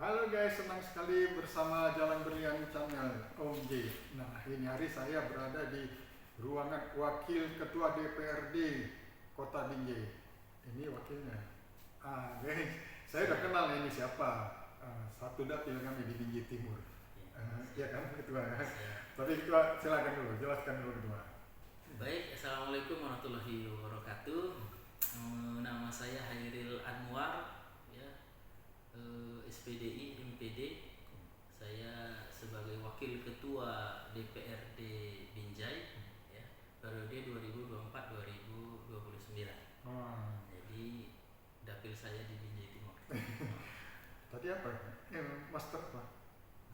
Halo guys, senang sekali bersama Jalan Berlian Channel Om J. Nah, ini hari saya berada di ruangan Wakil Ketua DPRD Kota Binjai. Ini wakilnya. Guys, saya udah kenal ini siapa. Satu dapil kami di Binjai Timur. Iya kan, Ketua ya. Tapi Ketua silakan dulu, jelaskan dulu Ketua. Baik, Assalamualaikum warahmatullahi wabarakatuh. Nama saya Hairil Anwar, ya, SPDI MPD. Saya sebagai Wakil Ketua DPRD Binjai, ya, periode 2024-2029. Jadi dapil saya di Binjai Timur. Tadi apa? Master apa?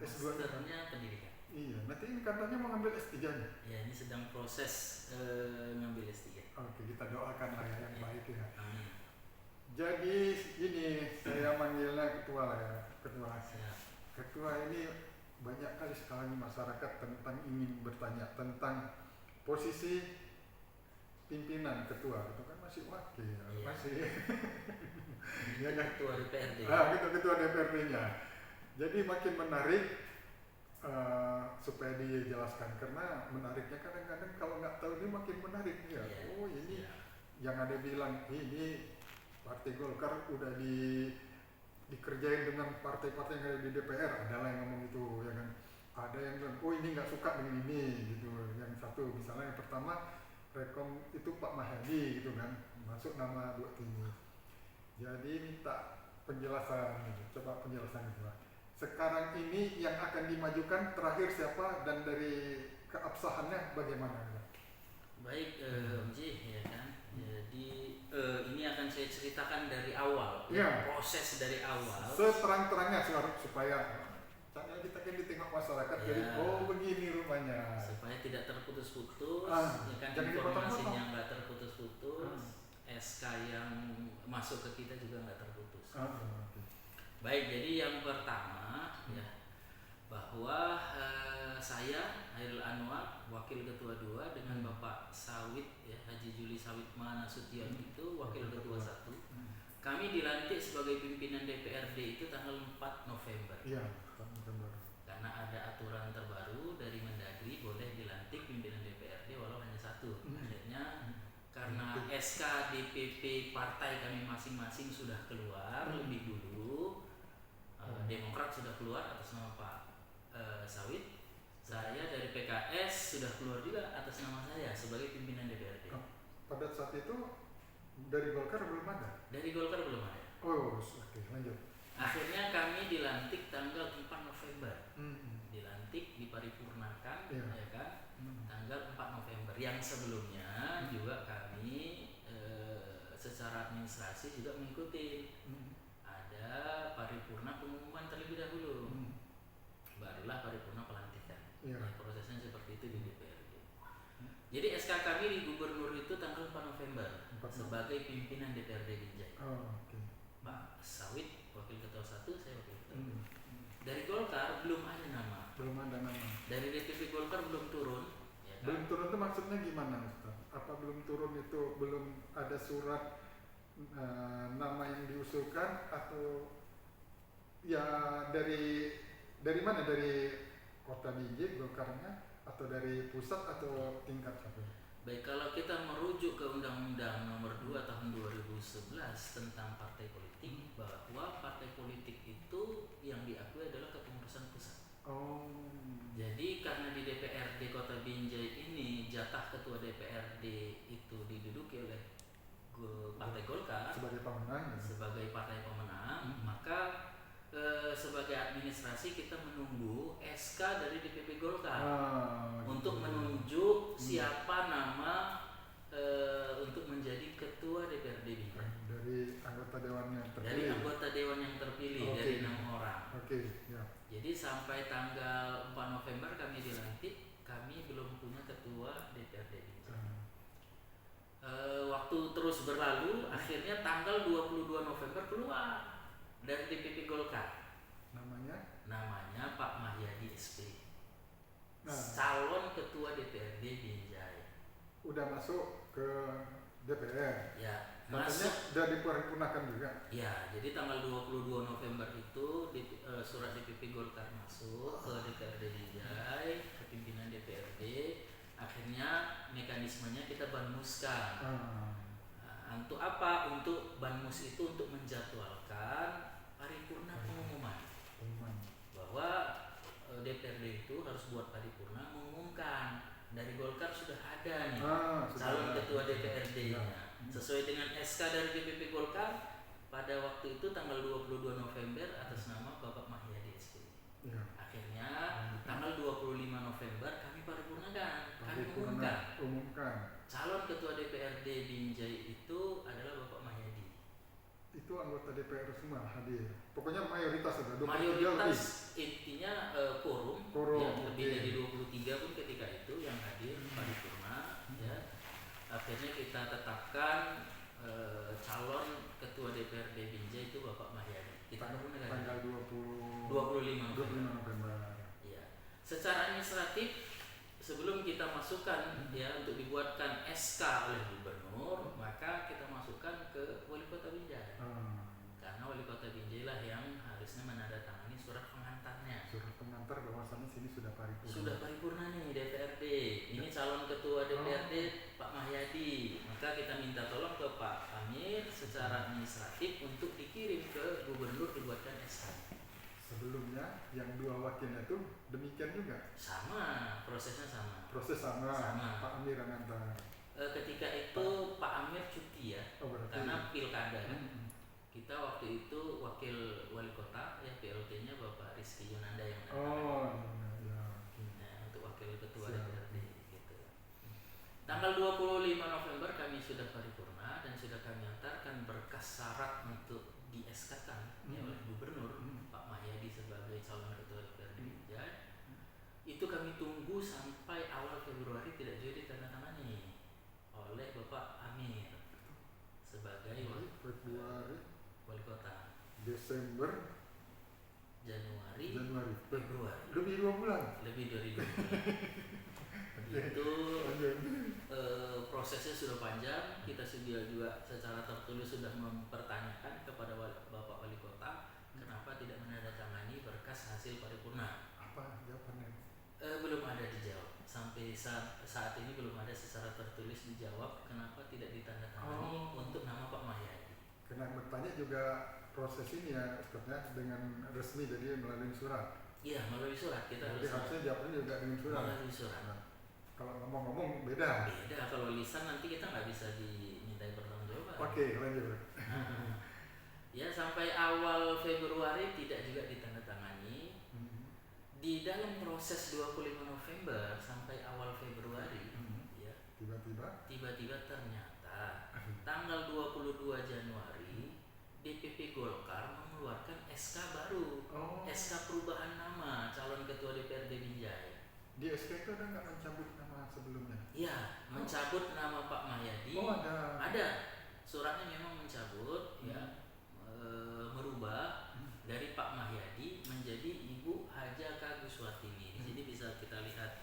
S2 Masternya pendidikan. Iya, nanti ini katanya mau ngambil S3-nya. Ya, ini sedang proses ngambil S3. Oke, kita doakan lah ya yang baik ya. Amin. Jadi ini saya manggilnya ketua lah ya, ketua. Ketua ini banyak kali sekarang masyarakat tentang ingin bertanya tentang posisi pimpinan ketua, itu kan masih wakil, masih ya kan? Ketua DPRD. Ketua DPRD-nya. Jadi makin menarik. Supaya dijelaskan, karena menariknya kadang-kadang kalau nggak tahu ini makin menarik ya. Oh ini yang ada bilang ini Partai Golkar udah dikerjain dengan partai-partai yang ada di DPR, adalah yang ngomong itu ya kan. Ada yang bilang oh ini nggak suka dengan ini gitu. Yang satu misalnya yang pertama rekom itu Pak Mahyadi gitu kan, masuk nama buat ini. Jadi minta penjelasan, coba penjelasan itu Pak. Sekarang ini yang akan dimajukan terakhir siapa dan dari keabsahannya bagaimana? Baik, Om Ji, ya kan. Jadi ini akan saya ceritakan dari awal, proses dari awal. Seterang-terangnya supaya channel kita kan ditengok masyarakat, jadi oh begini rupanya. Supaya tidak terputus-putus, ya kan, informasinya nggak terputus-putus, SK yang masuk ke kita juga nggak terputus. Baik, jadi yang pertama ya, bahwa saya Hairil Anwar, Wakil Ketua 2 dengan Bapak Sawit ya, Haji Juli Sawit Manasution itu Wakil Ketua 1. Kami dilantik sebagai pimpinan DPRD itu tanggal 4 November. Iya, 4 November. Karena ada aturan terbaru dari Mendagri boleh dilantik pimpinan DPRD walau hanya satu. Akhirnya karena SK DPP partai kami masing-masing sudah keluar lebih dulu. Demokrat sudah keluar atas nama Pak Sawit. Saya dari PKS sudah keluar juga atas nama saya sebagai pimpinan DPRD. Pada saat itu dari Golkar belum ada? Dari Golkar belum ada. Oh, oke, lanjut. Akhirnya kami dilantik tanggal 4 November. Dilantik, diparipurnakan, ya kan? Tanggal 4 November. Yang sebelumnya juga kami secara administrasi juga mengikuti. Ada paripurna pengumuman terlebih dahulu, barulah paripurna pelantikan. Prosesnya seperti itu di DPRD. Jadi SK kami di Gubernur itu tanggal 4 November sebagai pimpinan DPRD Binjai. Pak Sawit Wakil Ketua 1, saya Wakil Ketua 2. Dari Golkar belum ada nama. Dari DPP Golkar belum turun. Ya kan? Belum turun itu maksudnya gimana Ustaz? Apa belum turun itu belum ada surat nama yang diusulkan, atau ya dari mana, dari Kota Binjai Golkarnya, atau dari pusat, atau tingkat apa? Baik, kalau kita merujuk ke Undang-Undang Nomor 2 Tahun 2011 tentang partai politik, bahwa partai politik itu yang diakui adalah kepengurusan pusat. Jadi karena di DPRD Kota Binjai ini jatah ketua DPRD itu diduduki oleh Partai Golkar sebagai partai pemenang, maka sebagai administrasi kita menunggu SK dari DPP Golkar untuk menunjuk siapa nama untuk menjadi ketua DPRD Binjai. Dari anggota dewan yang terpilih. Dari anggota dewan yang terpilih dari 6 orang. Jadi sampai tanggal 4 November kami dilantik, kami belum punya ketua DPRD Binjai. Waktu terus berlalu, akhirnya tanggal 22 November keluar dari DPP Golkar. Namanya Pak Mahyadi SP. Calon ketua DPRD Binjai. Udah masuk ke DPR. Ya. Katanya sudah diparipurnakan juga. Ya, jadi tanggal 22 November itu surat DPP Golkar masuk ke DPRD Binjai, ke pimpinan DPRD. Akhirnya mekanismenya kita banmuskan. Untuk apa? Untuk banmus itu untuk menjadwalkan paripurna pengumuman bahwa DPRD itu harus buat paripurna mengumumkan dari Golkar sudah ada nih calon ketua DPRD-nya sesuai dengan SK dari DPP Golkar pada waktu itu tanggal 22 November atas nama Bapak Mahyadi SP. Akhirnya tanggal 25 November kami paripurnakan, kami umumkan calon ketua DPRD Binjai itu adalah Bapak Mahyadi. Itu anggota DPR semua hadir. Pokoknya mayoritas ada 23 mayoritas lebih. Intinya quorum yang lebih dari 23 pun ketika itu yang hadir paripurna ya. Akhirnya kita tetapkan calon ketua DPRD Binjai itu Bapak Mahyadi. Kita tanggal 25 November. Ya. Secara administratif sebelum kita masukkan ya untuk dibuatkan SK oleh gubernur, maka kita masukkan ke wali kota Binjai. Karena wali kota Binjai lah yang harusnya menandatangani surat pengantarnya. Surat pengantar bahwasannya sini sudah paripurna. Sudah paripurna nih DPRD. Ini calon ketua DPRD Pak Mahyadi. Maka kita minta tolong ke Pak Amir secara administratif untuk dikirim ke gubernur dibuatkan SK. Sebelumnya yang dua wakilnya itu demikian juga. Sama, prosesnya sama. Proses sama. Pak Amir yang antar. Ketika itu Pak Amir cuti ya, karena pilkada kan. Kita waktu itu wakil wali kota ya PLT-nya Bapak Rizky Yunanda yang untuk wakil ketua DPRD gitu. Tanggal 25 November kami sudah paripurna dan sudah kami antarkan berkas syarat untuk di SK-kan oleh gubernur Pak Mahyadi sebagai calon ketua DPRD Binjai. Itu kami tunggu sampai awal Februari tidak juga ditandatangani oleh Bapak Amir sebagai Februari, wali kota. Desember, Januari, Februari. Lebih dari 2 bulan. Itu prosesnya sudah panjang. Kita juga secara tertulis sudah mempertanyakan kepada Bapak Wali Kota kenapa tidak menandatangani berkas hasil paripurna. Apa jawabannya? Belum ada dijawab. Sampai saat ini belum ada secara tertulis dijawab kenapa tidak ditandatangani untuk nama Pak Mahyadi. Karena bertanya juga proses ini ya sebenarnya dengan resmi jadi melalui surat. Iya, melalui surat kita. Jadi harusnya jawabnya juga dengan surat. Melalui surat. Kalau ngomong-ngomong beda. Kalau lisan nanti kita nggak bisa dimintai pertanggungjawaban. Oke, lanjut. Ya sampai awal Februari tidak juga ditandatangani. Di dalam proses 25 November sampai awal Februari, ya tiba-tiba ternyata tanggal 22 Januari DPP Golkar mengeluarkan SK baru, SK perubahan nama calon ketua DPRD Binjai. Di SK itu ada nggak mencabut nama sebelumnya? Iya, mencabut nama Pak Mahyadi. Ada. Suratnya memang mencabut, ya, merubah dari Pak Mahyadi menjadi Ibu Haja Kaguswatini. Di sini bisa kita lihat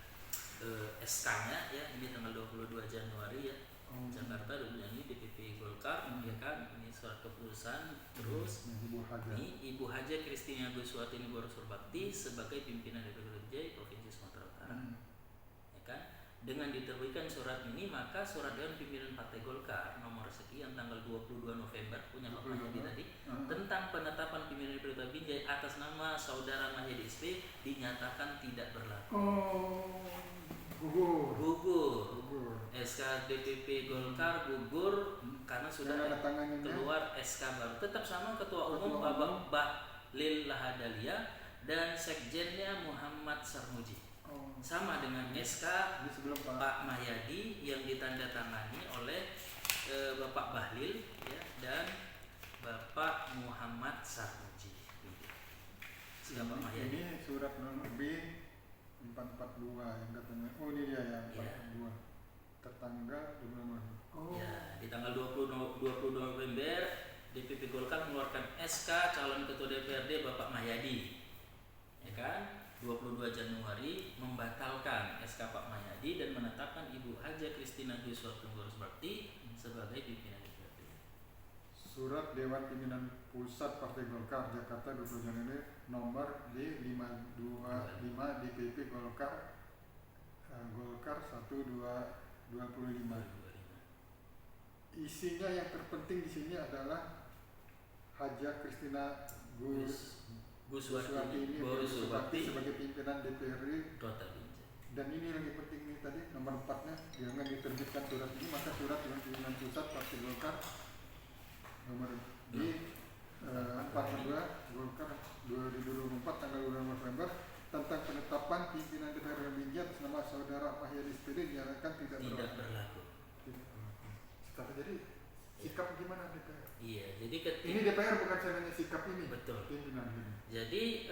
SK-nya, ya, ini tanggal 22 Januari ya. Jakarta ini DPP Golkar, ya kan, ini surat keputusan. Terus ini Ibu Haja Kristina Guswatini Borusurbakti sebagai pimpinan DPRD Binjai Provinsi Sumatera Utara, ya kan. Dengan diterbitkan surat ini, maka surat Dewan Pimpinan Partai Golkar nomor sekian tanggal 22 November punya Pak Mahyadi tadi tentang penetapan pimpinan DPRD Binjai atas nama saudara Mahyadi SP dinyatakan tidak berlaku. Gugur. SK DPP Golkar gugur karena sudah keluar SK baru. Tetap sama Ketua Umum Bapak Bahlil Lahadalia dan Sekjennya Muhammad Sarmuji. Sama dengan SK Pak Mahyadi yang ditandatangani oleh Bapak Bahlil, ya, dan Bapak Muhammad Sarmuji. Ini surat nomor B 442 yang katanya. Ini dia yang 442. Tertanggal Ya, di tanggal 20 November DPP Golkar mengeluarkan SK calon ketua DPRD Bapak Mahyadi. Ya kan? 22 Januari membatalkan SK Pak Mahyadi dan menetapkan Ibu Haja Kristina Guswatini Borusurbakti sebagai pimpinan DPRD. Surat Dewan Pimpinan Pusat Partai Golkar Jakarta 20 Januari nomor D525 DPP Golkar Golkar 1225. Isinya yang terpenting di sini adalah Haja Kristina Guswati ini sebagai pimpinan DPRD Kota Binjai. Dan ini lagi penting nih tadi nomor 4-nya, jangan diterbitkan surat ini maka surat Dewan Pimpinan Pusat Partai Golkar nomor D42 Golkar 2024 tanggal 2 November tentang penetapan pimpinan DPRD Binjai atas nama saudara Mahyadi SPD dinyatakan tidak berlaku. Jadi sikap gimana DPR? Iya, jadi ini DPR bukan sebenarnya sikap ini. Betul. Pimpinan ini. Jadi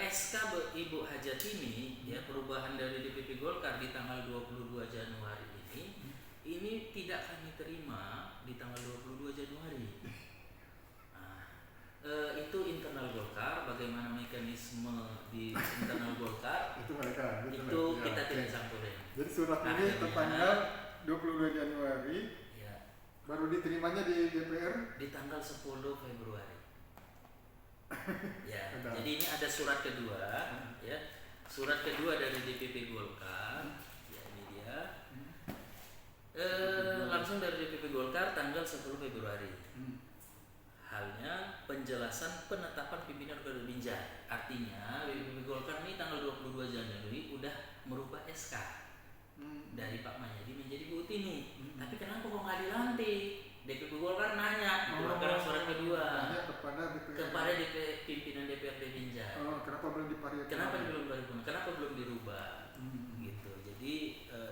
SK Ibu Hajatini ya perubahan dari DPP Golkar di tanggal 22 Januari ini tidak kami terima di tanggal 22 Januari. Nah, itu internal Golkar, bagaimana mekanisme di internal Golkar itu mereka itu kita tidak campurin. Jadi surat ini tertanggal 22 Januari. Baru diterimanya di DPR di tanggal 10 Februari. Ya, jadi ini ada surat kedua, ya. Surat kedua dari DPP Golkar. Ya, ini dia. Langsung dari DPP Golkar tanggal 10 Februari. Halnya penjelasan penetapan pimpinan Golkar Binjai. Artinya DPP Golkar ini tanggal 22 Januari udah merubah SK. Dari Pak Mahyadi menjadi Bu Tini. Tapi kenapa kok nggak dilantik? DPP Golkar nanya, mengeluarkan surat kedua kepada pimpinan DPRD Binjai. Kenapa belum diparipurnakan? Kenapa belum dirubah? Gitu. Jadi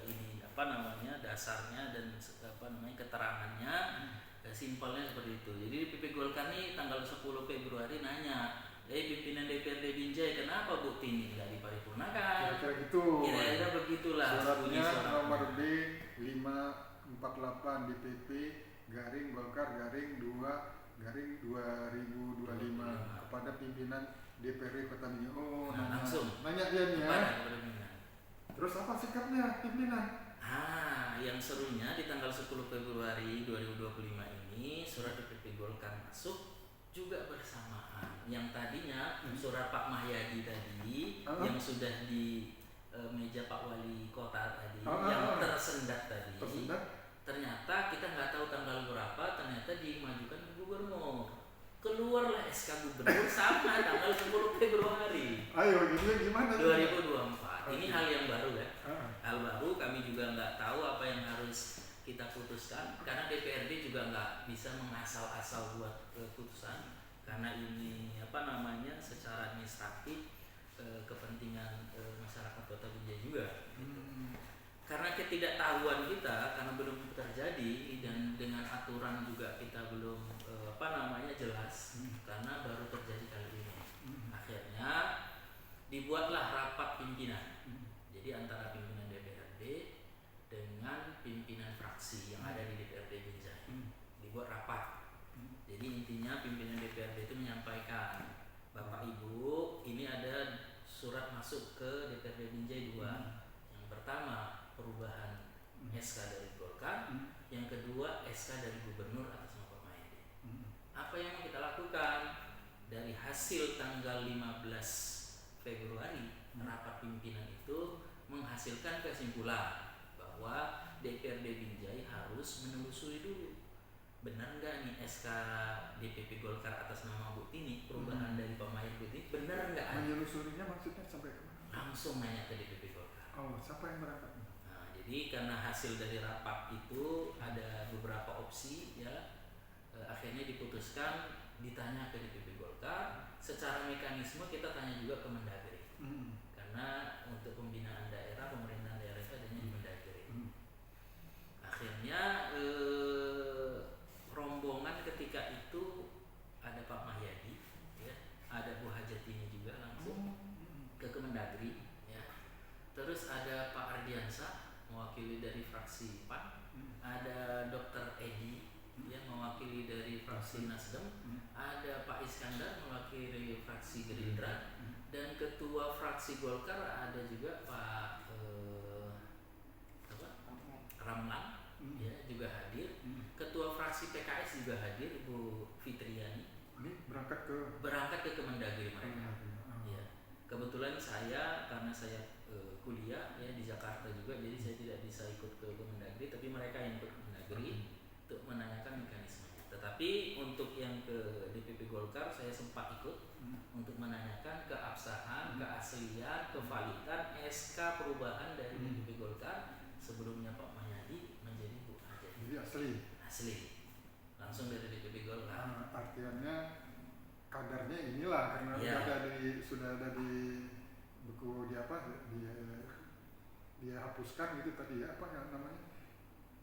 ini dasarnya dan keterangannya simpelnya seperti itu. Jadi DPP Golkar ini tanggal 10 Februari nanya, pimpinan DPRD Binjai kenapa Bu Tini nggak diparipurnakan? Kira-kira gitu. Kira-kira begitulah. Suratnya nomor D548 DPP garing Golkar garing 2 garing 2025 kepada pimpinan DPRD Kota Binjai. Langsung nanya dia nih ya. Terus apa sikapnya pimpinan? Yang serunya di tanggal 10 Februari 2025 ini surat DPP Golkar masuk juga bersamaan. Yang tadinya surat Pak Mahyadi tadi yang sudah di meja Pak Wali Kota tadi yang tersendat tadi. Ternyata kita nggak tahu tanggal berapa, ternyata dimajukan ke gubernur. Keluarlah SK gubernur sama tanggal 10 Februari. Ayo, gimana? 2024. Ini hal yang baru kan? Hal baru, kami juga nggak tahu apa yang harus kita putuskan karena DPRD juga nggak bisa mengasal-asal buat keputusan karena ini secara administratif kepentingan masyarakat Kota Binjai juga. Karena ketidaktahuan kita karena belum terjadi dan dengan aturan juga kita belum jelas karena baru terjadi kali ini. Akhirnya dibuatlah rapat pimpinan. Jadi antara pimpinan DPRD dengan pimpinan fraksi yang ada di DPRD Binjai dibuat rapat. Jadi intinya pimpinan DPRD itu menyampaikan, Bapak Ibu, ini ada surat masuk ke DPRD Binjai 2. Yang pertama perubahan SK dari Golkar, yang kedua SK dari Gubernur atas nama Pak Mahyadi. Apa yang mau kita lakukan? Dari hasil tanggal 15 Februari rapat pimpinan itu menghasilkan kesimpulan bahwa DPRD Binjai harus menelusuri dulu benar nggak nih SK DPP Golkar atas nama Bu Tini perubahan dari Pak Mahyadi Bu Tini benar nggak? Menelusurinya maksudnya sampai kemana? Langsung nanya ke DPP Golkar. Siapa yang berangkat? Jadi karena hasil dari rapat itu ada beberapa opsi ya, akhirnya diputuskan ditanya ke DPP Golkar. Secara mekanisme kita tanya juga ke Mendagri. Karena untuk pembinaan daerah, pemerintahan daerah itu adanya di Mendagri. Akhirnya rombongan ketika itu ada Pak Mahyadi, ya, ada Bu Hajatini juga langsung ke Kemendagri, ya. Terus ada Pak Ardiansah mewakili dari fraksi PAN, ada Dr. Edi yang mewakili dari fraksi Nasdem, ada Pak Iskandar mewakili dari fraksi Gerindra, dan ketua fraksi Golkar ada juga Pak Ramlan, ya juga hadir. Ketua fraksi PKS juga hadir, Ibu Fitriani. Ini berangkat ke Kemendagri mereka. Ya. Kebetulan saya karena saya kuliah ya di Jakarta juga, jadi saya tidak bisa ikut ke Kemendagri, tapi mereka yang ikut Kemendagri untuk menanyakan mekanismenya. Tetapi untuk yang ke DPP Golkar saya sempat ikut untuk menanyakan keabsahan, keaslian, kevalidan SK perubahan dari DPP Golkar sebelumnya Pak Mayadi menjadi Bu Haja. Jadi asli. Langsung dari DPP Golkar. Artinya kadarnya inilah karena sudah ada di buku dia hapuskan gitu tadi ya, apa namanya,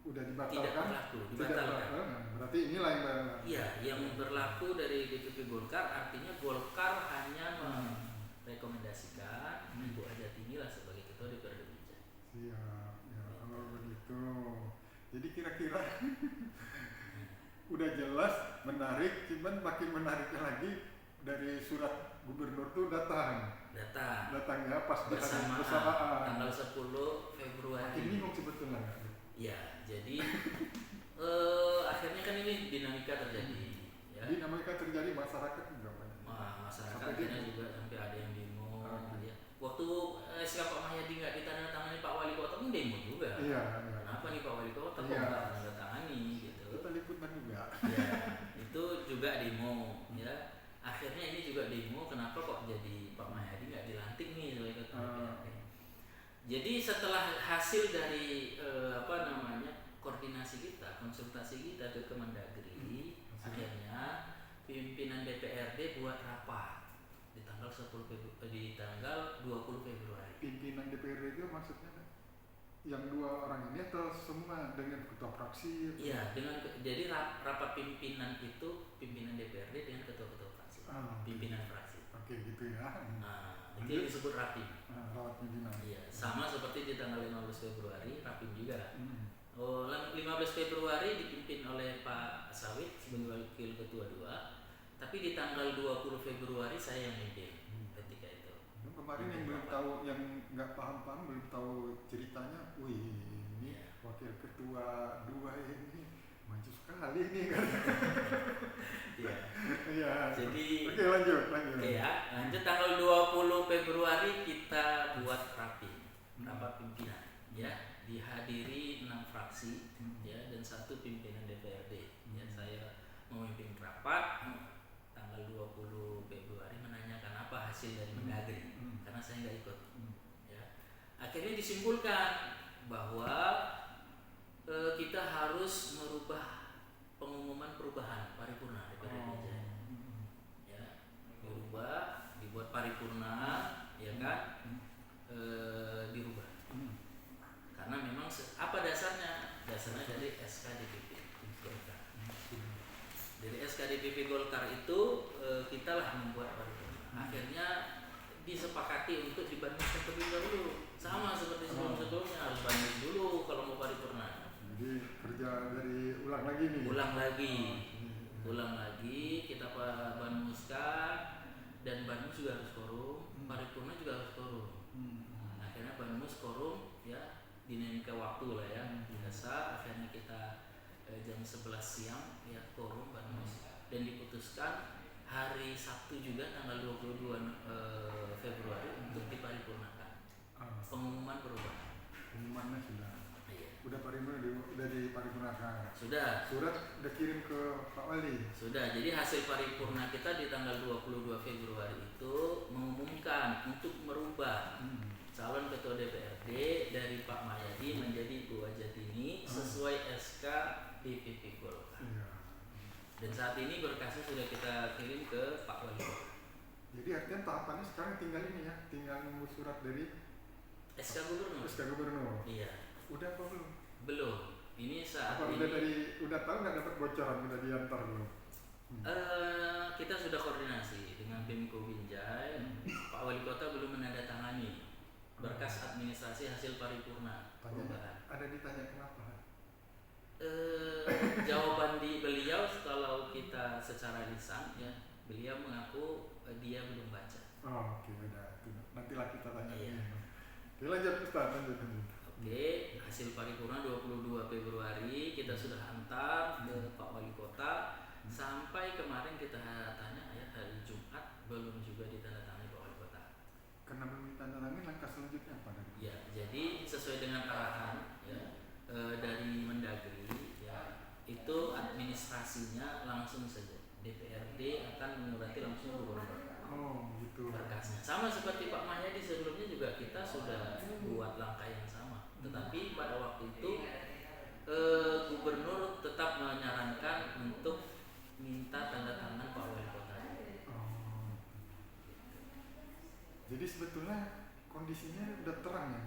udah dibatalkan. Tidak berlaku, dibatalkan. Berarti inilah yang berlaku. Iya, yang berlaku dari DPP Golkar artinya Golkar hanya merekomendasikan Ibu Hajatini lah sebagai ketua DPRD Binjai. Siap, ya kalau begitu. Jadi kira-kira udah jelas menarik, cuman makin menariknya lagi dari surat gubernur tuh datangnya pas bersamaan tanggal 10 Februari. Ini bingung sebetulnya. Ya, jadi akhirnya kan ini dinamika terjadi. Ya. Dinamika terjadi, masyarakat juga banyak. Masyarakat akhirnya juga sampai ada yang demo. Ya. Waktu SK Pak Mayadi nggak ditandatangani Pak Wali Kota pun demo juga. Iya. Kenapa nih Pak Wali Kota kok nggak ditandatangani gitu? Kita liputan juga. Ya, itu juga demo. Ya. Akhirnya ini juga demo, kenapa kok jadi Pak Mayadi nggak dilantik nih sebagai ketua DPRD. Jadi setelah hasil dari koordinasi kita, konsultasi kita ke Kemendagri, akhirnya pimpinan DPRD buat rapat di tanggal 20 Februari. Pimpinan DPRD itu maksudnya yang dua orang ini atau semua dengan ketua fraksi? Iya, jadi rapat pimpinan itu pimpinan DPRD dengan ketua-ketua fraksi, pimpinan fraksi. Oke, gitu ya. Itu yang disebut rapim. Rapat pimpinan. Iya, sama seperti di tanggal 15 Februari rapim juga. 15 Februari dipimpin oleh Pak Sawit sebagai wakil ketua 2, tapi di tanggal 20 Februari saya yang mimpin ketika itu. Kemarin yang belum tahu, yang nggak paham belum tahu ceritanya, ini wakil ketua 2 ini maju sekali nih kan. Iya. Jadi oke, lanjut. Lanjut tanggal 20 Februari kita buat rapat pimpinan ya, dihadiri 6 fraksi ya dan 1 pimpinan DPRD. Ya, saya memimpin rapat tanggal 20 Februari menanyakan apa hasil dari Mendagri karena saya nggak ikut. Ya. Akhirnya disimpulkan bahwa kita harus merubah pengumuman perubahan paripurna DPRD Binjai. Ya, dibuat paripurna, ya kan? Dirubah. Karena memang apa dasarnya? Dasarnya dari SK DPP Golkar. Dari SK DPP Golkar itu kita lah membuat paripurna. Akhirnya disepakati untuk dibandingkan terlebih dahulu. Sama seperti sebelum-sebelumnya, harus banding dulu kalau mau paripurna. Jadi kerja dari ulang lagi nih. Ulang lagi kita banmuskan, dan Banmus juga harus korum, paripurna juga harus korum. Akhirnya Banmus korum ya, dinamika waktu lah ya, biasa. Akhirnya kita jam 11 siang ya korum Banmus, dan diputuskan hari Sabtu juga tanggal 22 Februari untuk diparipurnakan pengumuman perubahan. Pengumumannya udah diparipurnakan. Sudah. Surat udah kirim ke Pak Wali. Sudah. Jadi hasil paripurna kita di tanggal 22 Februari itu mengumumkan untuk merubah calon ketua DPRD dari Pak Mayadi menjadi Bu Hajatini sesuai SK DPP Golkar. Dan saat ini berkasnya sudah kita kirim ke Pak Wali Kota. Jadi artinya tahapannya sekarang tinggal ini ya, tinggal nunggu surat dari SK Gubernur. Iya. Udah apa belum? Belum. Ini saat apa ini. Udah tahu nggak dapat bocoran, udah diantar belum? Kita sudah koordinasi dengan Pemko Binjai. Pak Wali Kota belum menandatangani berkas administrasi hasil paripurna. Ada ditanya kenapa? Jawaban di beliau kalau kita secara lisan ya, beliau mengaku dia belum baca. Oke, udah. Nantilah kita tanya. Iya. Oke, lanjut Ustaz, lanjut. Oke, hasil paripurna 22 Februari kita sudah hantar ke Pak Wali Kota. Sampai kemarin kita tanya ya hari Jumat belum juga ditandatangani Pak Wali Kota. Karena belum ditandatangani, langkah selanjutnya apa? Ya, jadi sesuai dengan arahan ya, dari Mendagri ya, itu administrasinya langsung saja. DPRD akan menyurati langsung gubernur. Oh, gitu. Berkasnya. Sama seperti Pak Mahyadi sebelumnya juga kita sudah buat langkah yang sama. Tetapi pada waktu itu gubernur tetap menyarankan untuk minta tanda tangan Pak Wali Kota. Oh. Jadi sebetulnya kondisinya udah terang ya?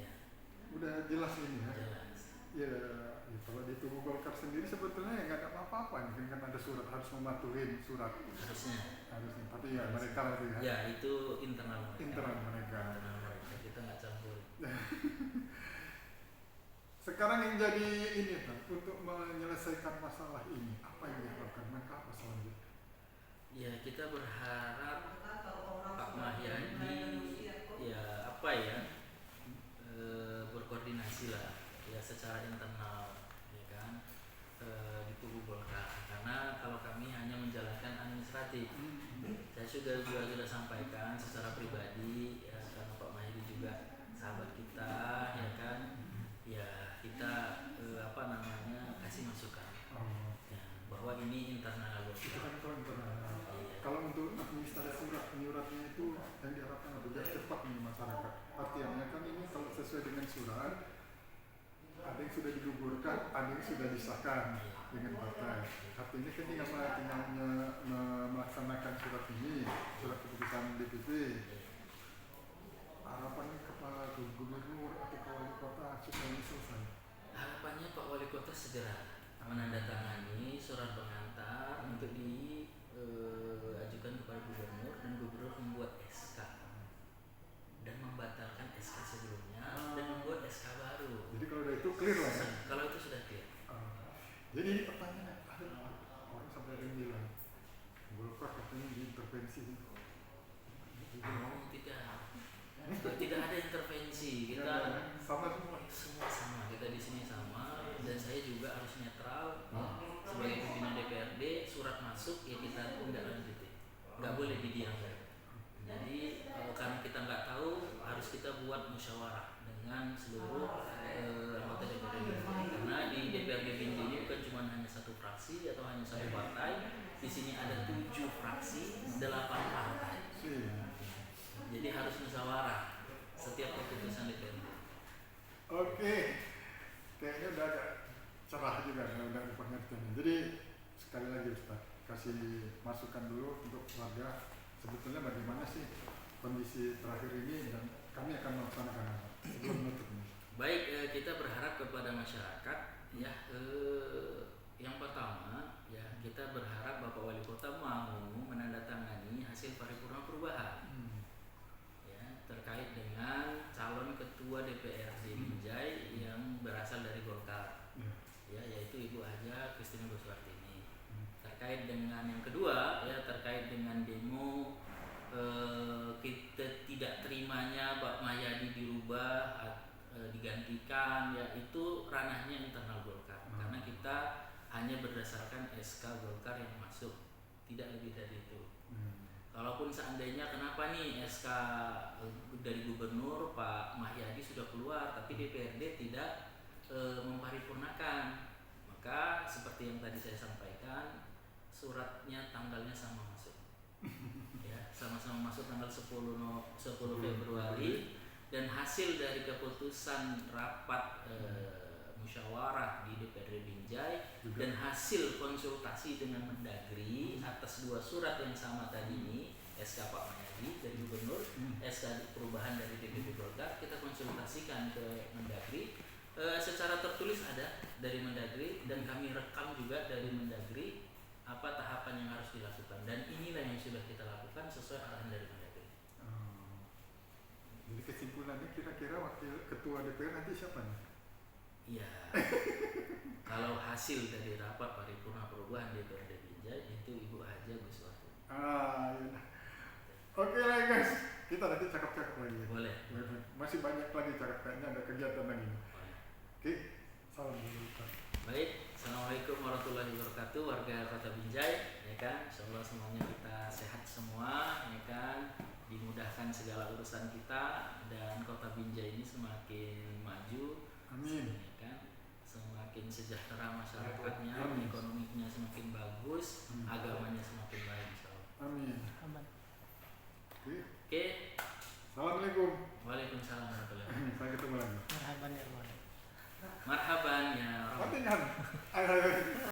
Ya. Udah jelas ini ya? Jelas. Ya, kalau di tubuh Golkar sendiri sebetulnya ya nggak ada apa-apa, mungkin kan ada surat, harus mematuhi surat. Harusnya. Tapi ya mereka lah itu ya. Ya, itu internal mereka. Internal mereka. Kita nggak campur. Sekarang yang jadi ini Pak, untuk menyelesaikan masalah ini, apa yang dilakukan? Maka apa selanjutnya? Ya, kita berharap Pak Mahyadi ya apa ya berkoordinasi lah ya secara internal ya kan di tubuh Golkar, karena kalau kami hanya menjalankan administratif. Saya juga sudah sampaikan secara pribadi ya, karena Pak Mahyadi juga sahabat kita ya kan, ya kita kasih masukan ya, bahwa ini internal Itu Golkar. kan kalau internal. Iya. Kalau untuk administrasi penyuratnya itu yang diharapkan biar cepat nih masyarakat. Artinya kan ini kalau sesuai dengan surat, ada yang sudah digugurkan, ada yang sudah disahkan dengan partai. Artinya kan tinggal melaksanakan surat ini, surat keputusan DPP. Harapannya kepada gubernur atau ke wali kota supaya ini selesai. Harapannya Pak Wali Kota segera menandatangani surat pengantar untuk diajukan kepada gubernur, dan gubernur membuat SK dan membatalkan SK sebelumnya dan membuat SK baru. Jadi kalau udah itu clear lah ya? Kalau itu sudah clear. Jadi ini pertanyaan ada orang sampai ada yang bilang Golkar katanya diintervensi. Tidak ada intervensi. Kita sama semua. Semua sama. Kita di sini sama, dan saya juga harus netral sebagai pimpinan DPRD. Surat masuk ya kita tidak lanjuti, nggak boleh didiamkan. Jadi karena kita nggak tahu, harus kita buat musyawarah dengan seluruh anggota DPRD. Karena di DPRD Binjai ini bukan cuma hanya satu fraksi atau hanya satu partai. Di sini ada 7 fraksi, 8 partai. Jadi harus musyawarah setiap keputusan DPRD. Oke, kayaknya udah agak cerah juga, udah ada pengertiannya. Jadi sekali lagi Ustaz, kasih masukan dulu untuk warga sebetulnya bagaimana sih kondisi terakhir ini, dan kami akan melaksanakan sebelum menutup ini. Baik, kita berharap kepada masyarakat ya, yang pertama ya, kita berharap Bapak Wali Kota mau menandatangani hasil paripurna perubahan ya, terkait dengan calon ketua DPRD Binjai yang berasal dari Golkar ya, yaitu Ibu Haja Christine Goswartini. Terkait dengan yang kedua ya, terkait dengan demo kita tidak terimanya Pak Mahyadi dirubah, digantikan ya, itu ranahnya internal Golkar. Karena kita hanya berdasarkan SK Golkar yang masuk, tidak lebih dari itu. Kalaupun seandainya kenapa nih SK dari gubernur Pak Mahyadi sudah keluar tapi DPRD tidak memparipurnakan, maka seperti yang tadi saya sampaikan, suratnya tanggalnya sama masuk ya, sama-sama masuk tanggal 10 Februari, dan hasil dari keputusan rapat musyawarah di DPRD Binjai dan hasil konsultasi dengan Mendagri atas 2 surat yang sama tadi ini, SK Pak Mahyadi dari gubernur, SK perubahan dari DPP Golkar, kita konsultasikan ke Mendagri. Secara tertulis ada dari Mendagri, dan kami rekam juga dari Mendagri apa tahapan yang harus dilakukan, dan inilah yang sudah kita lakukan sesuai arahan dari Mendagri. Jadi kesimpulannya kira-kira wakil ketua DPR nanti siapa nih? Iya. Kalau hasil dari rapat paripurna perubahan DPRD Binjai itu Ibu Haja Goswartini. Iya. Oke lah guys, kita nanti cakap-cakap lagi. Boleh. Masih banyak lagi cakap, kayaknya ada kegiatan lagi. Oke, salam dulu. Baik. Assalamualaikum warahmatullahi wabarakatuh, warga Kota Binjai, ya kan? Insyaallah semuanya kita sehat semua, ya kan? Dimudahkan segala urusan kita dan Kota Binjai ini semakin maju, Amin. ya kan? Semakin sejahtera masyarakatnya, Amin. ekonominya semakin bagus, agamanya semakin baik, insyaallah. Amin. Oke. Assalamualaikum. Waalaikumsalam warahmatullahi wabarakatuh. Sampai ketemu lagi. Marhaban ya. Mati kan?